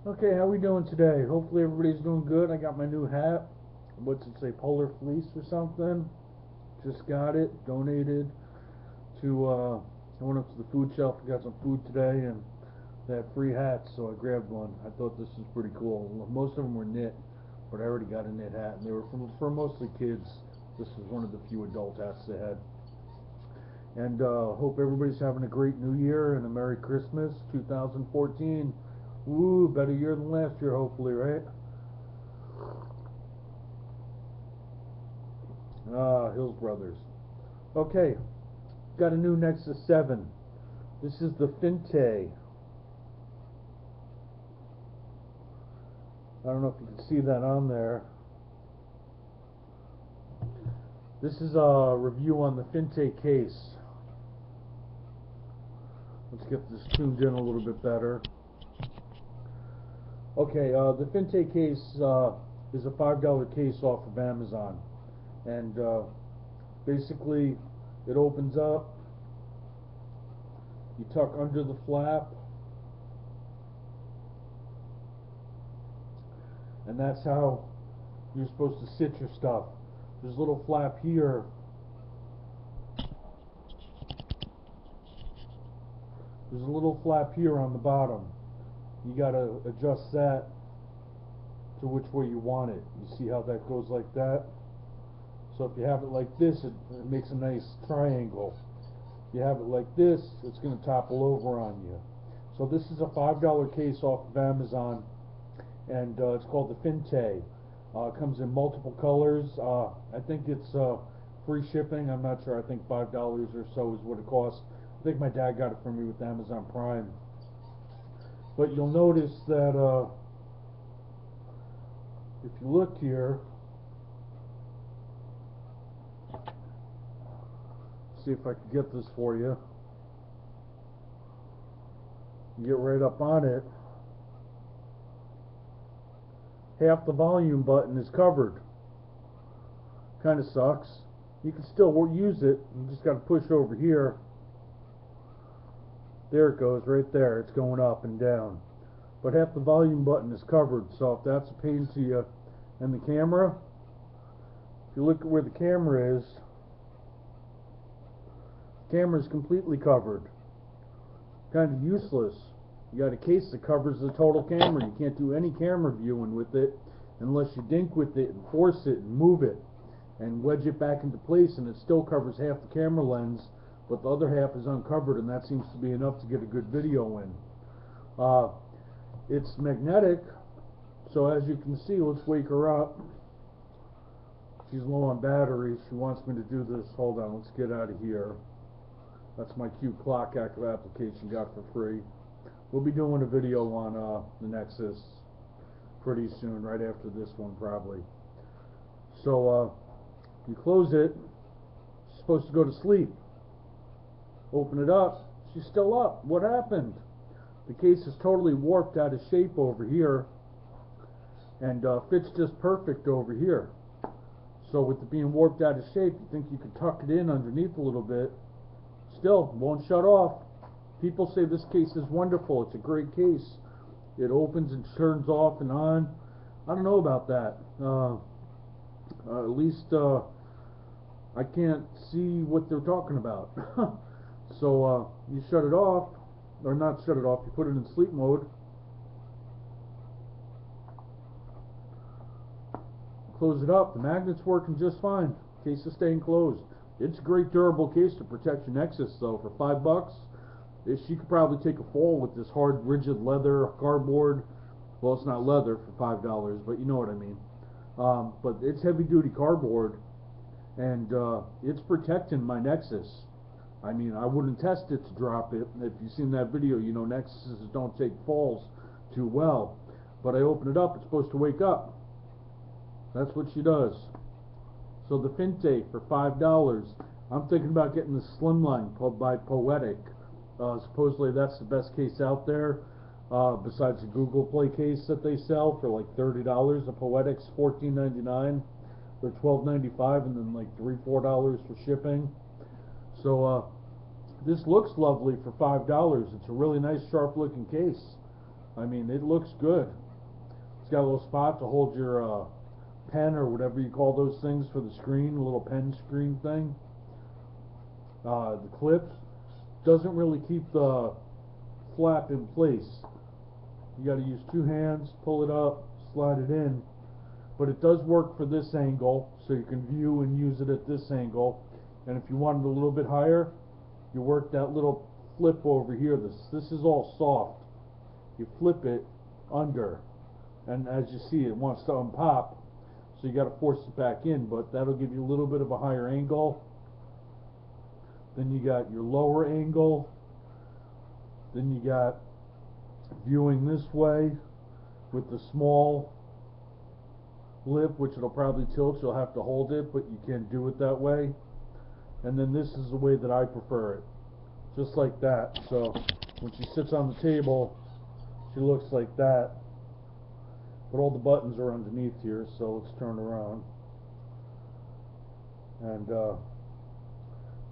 Okay, how we doing today? Hopefully everybody's doing good. I got my new hat. What's it say? Polar fleece or something? Just got it. Donated to I went up to the food shelf and got some food today, and they had free hats, so I grabbed one. I thought this was pretty cool. Most of them were knit, but I already got a knit hat, and they were for mostly kids. This was one of the few adult hats they had. And hope everybody's having a great New Year and a Merry Christmas 2014. Woo, better year than last year, hopefully, right? Ah, Hills Brothers. Okay, got a new Nexus 7. This is the Finte. I don't know if you can see that on there. This is a review on the Finte case. Let's get this tuned in a little bit better. Okay, the Finte case is a $5 case off of Amazon. And basically, it opens up, you tuck under the flap, and that's how you're supposed to sit your stuff. There's a little flap here. There's a little flap here on the bottom. You gotta adjust that to which way you want it. You see how that goes like that? So if you have it like this, it makes a nice triangle. If you have it like this, it's going to topple over on you. So this is a $5 case off of Amazon, and it's called the Finte. It comes in multiple colors. I think it's free shipping. I'm not sure. I think $5 or so is what it costs. I think my dad got it for me with Amazon Prime. But you'll notice that if you look here, see if I can get this for you. You get right up on it. Half the volume button is covered. Kind of sucks. You can still use it. You just got to push over here. There it goes, right there. It's going up and down. But half the volume button is covered, so if that's a pain to you. And the camera, if you look at where the camera is completely covered. Kind of useless. You got a case that covers the total camera. You can't do any camera viewing with it unless you dink with it and force it and move it and wedge it back into place, and it still covers half the camera lens, but the other half is uncovered, and that seems to be enough to get a good video in. It's magnetic, so as you can see, let's wake her up. She's low on battery. She wants me to do this. Hold on, let's get out of here. That's my Q clock application got for free. We'll be doing a video on the Nexus pretty soon, right after this one probably. So you close it. She's supposed to go to sleep. Open it up. She's still up. What happened? The case is totally warped out of shape over here, and fits just perfect over here. So with it being warped out of shape, you think you could tuck it in underneath a little bit. Still won't shut off. People say this case is wonderful. It's a great case. It opens and turns off and on. I don't know about that. At least I can't see what they're talking about. So you shut it off, or not shut it off, you put it in sleep mode. Close it up. The magnet's working just fine. Case is staying closed. It's a great durable case to protect your Nexus, though. For $5, she could probably take a fall with this hard, rigid leather cardboard. Well, it's not leather for $5, but you know what I mean. But it's heavy-duty cardboard, and it's protecting my Nexus. I mean, I wouldn't test it to drop it. If you've seen that video, you know Nexuses don't take falls too well. But I open it up, it's supposed to wake up. That's what she does. So the Finte for $5. I'm thinking about getting the Slimline by Poetic. Supposedly that's the best case out there, besides the Google Play case that they sell for like $30. The Poetic's $14.99. They're $12.95, and then like $3-4 for shipping. So this looks lovely for $5. It's a really nice, sharp-looking case. I mean, it looks good. It's got a little spot to hold your pen or whatever you call those things for the screen, a little pen screen thing. The clips doesn't really keep the flap in place. You got to use two hands, pull it up, slide it in. But it does work for this angle, so you can view and use it at this angle. And if you want it a little bit higher, you work that little flip over here. This is all soft. You flip it under, and as you see, it wants to unpop, so you got to force it back in. But that'll give you a little bit of a higher angle. Then you got your lower angle. Then you got viewing this way with the small lip, which it'll probably tilt. You'll have to hold it, but you can do it that way. And then this is the way that I prefer it, just like that. So when she sits on the table, she looks like that. But all the buttons are underneath here, so let's turn around. And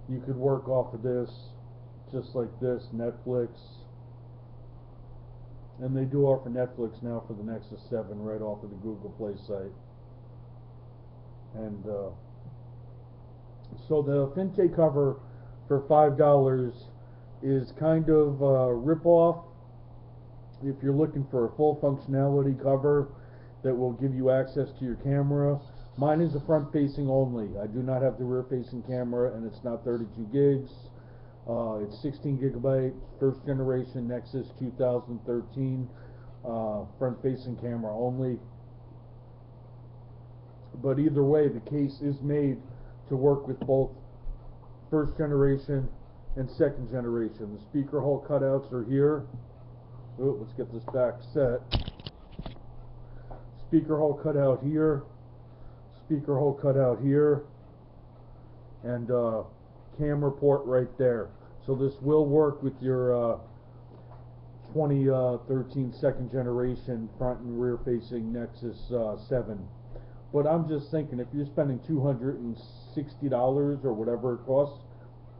you could work off of this, just like this, Netflix. And they do offer Netflix now for the Nexus 7 right off of the Google Play site. And so the Finte cover for $5 is kind of a rip-off if you're looking for a full functionality cover that will give you access to your camera. Mine is a front-facing only. I do not have the rear-facing camera, and it's not 32 gigs. It's 16 gigabyte, first generation Nexus 2013, front-facing camera only. But either way, the case is made to work with both first generation and second generation. The speaker hole cutouts are here. Oh, let's get this back set. Speaker hole cutout here, speaker hole cutout here, and camera port right there. So this will work with your 2013 second generation front and rear facing Nexus 7. But I'm just thinking, if you're spending $260 or whatever it costs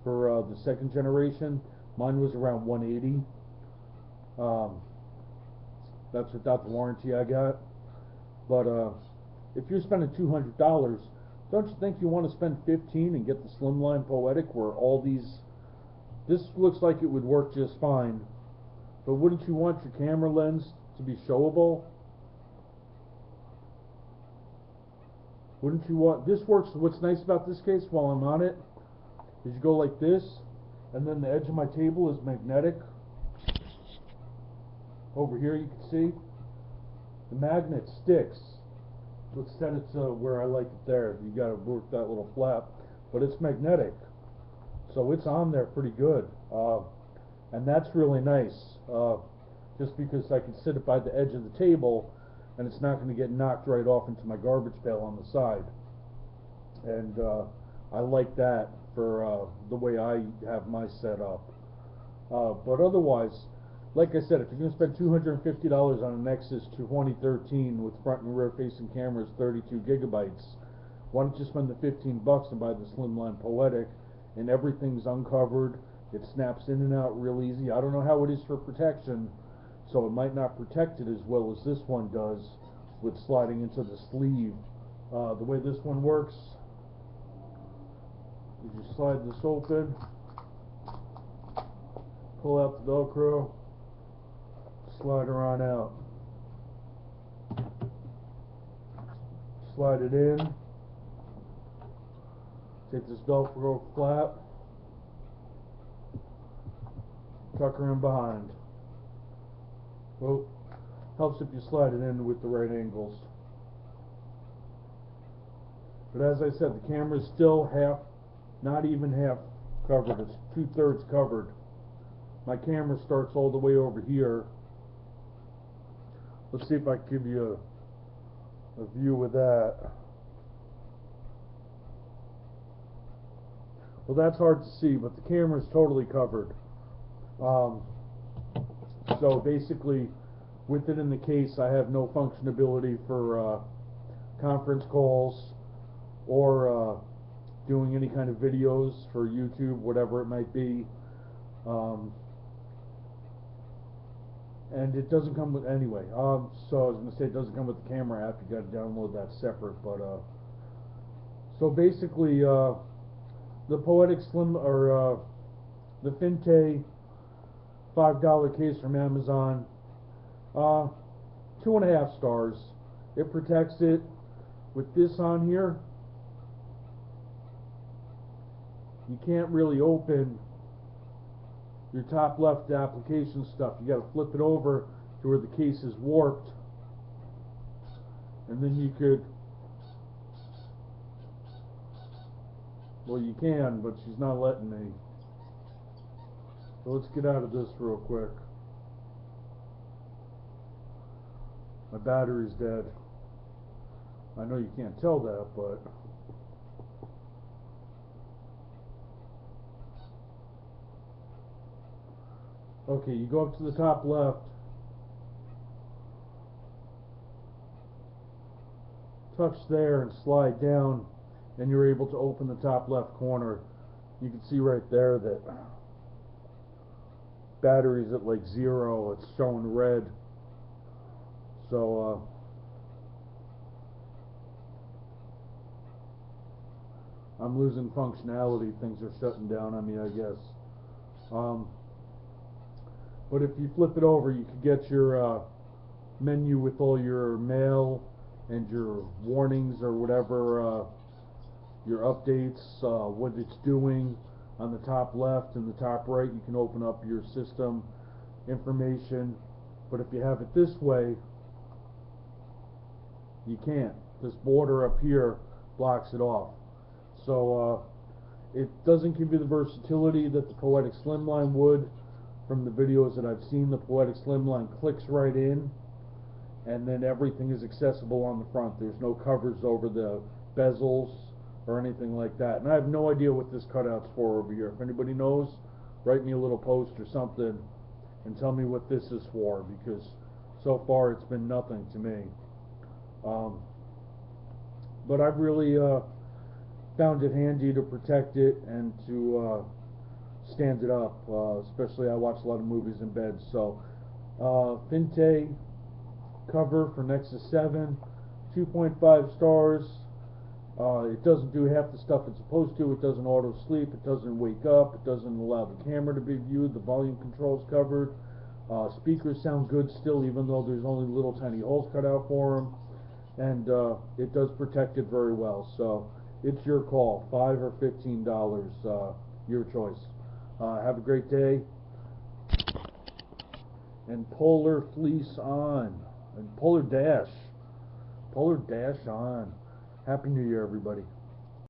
for the second generation, mine was around $180. That's without the warranty I got. But if you're spending $200, don't you think you want to spend $15 and get the Slimline Poetic, where all these, this looks like it would work just fine, but wouldn't you want your camera lens to be showable? Wouldn't you want, this works, what's nice about this case while I'm on it, is you go like this, and then the edge of my table is magnetic. Over here you can see, the magnet sticks. Let's set it to where I like it there. You gotta work that little flap, but it's magnetic, so it's on there pretty good, and that's really nice. Just because I can sit it by the edge of the table, and it's not going to get knocked right off into my garbage pail on the side. And I like that for the way I have my setup. But otherwise, like I said, if you're going to spend $250 on a Nexus 2013 with front and rear facing cameras, 32 gigabytes, why don't you spend the $15 and buy the Slimline Poetic, and everything's uncovered. It snaps in and out real easy. I don't know how it is for protection, so it might not protect it as well as this one does with sliding into the sleeve. The way this one works is you slide this open, pull out the Velcro, slide her on out, slide it in, take this Velcro flap, tuck her in behind. Well, helps if you slide it in with the right angles. But as I said, the camera is still half, not even half covered. It's 2/3 covered. My camera starts all the way over here. Let's see if I can give you a view of that. Well, that's hard to see, but the camera is totally covered. So basically, with it in the case, I have no functionality for conference calls or doing any kind of videos for YouTube, whatever it might be. And it doesn't come with, anyway, so I was going to say it doesn't come with the camera app, you got to download that separate, but so basically the Poetic Slim, or the Finte $5 case from Amazon, 2.5 stars. It protects it. With this on here, you can't really open your top left application stuff. You got to flip it over to where the case is warped, and then you could, well, you can, but she's not letting me. So let's get out of this real quick. My battery's dead. I know you can't tell that, but okay, you go up to the top left, touch there and slide down, and you're able to open the top left corner. You can see right there that battery's at like 0, it's showing red. So I'm losing functionality, things are shutting down on me, I guess. But if you flip it over, you can get your menu with all your mail and your warnings or whatever, your updates, what it's doing. On the top left and the top right, you can open up your system information. But if you have it this way, you can't. This border up here blocks it off. So it doesn't give you the versatility that the Poetic Slimline would. From the videos that I've seen, the Poetic Slimline clicks right in, and then everything is accessible on the front. There's no covers over the bezels or anything like that. And I have no idea what this cutout's for over here. If anybody knows, write me a little post or something and tell me what this is for, because so far it's been nothing to me. But I've really found it handy to protect it and to stand it up, especially I watch a lot of movies in bed. So Finte cover for Nexus 7, 2.5 stars. It doesn't do half the stuff it's supposed to. It doesn't auto sleep, it doesn't wake up, it doesn't allow the camera to be viewed, the volume control's covered. Speakers sound good still, even though there's only little tiny holes cut out for them, and it does protect it very well. So it's your call, $5 or $15, your choice. Have a great day, and Polar Fleece on, and Polar Dash on. Happy New Year, everybody.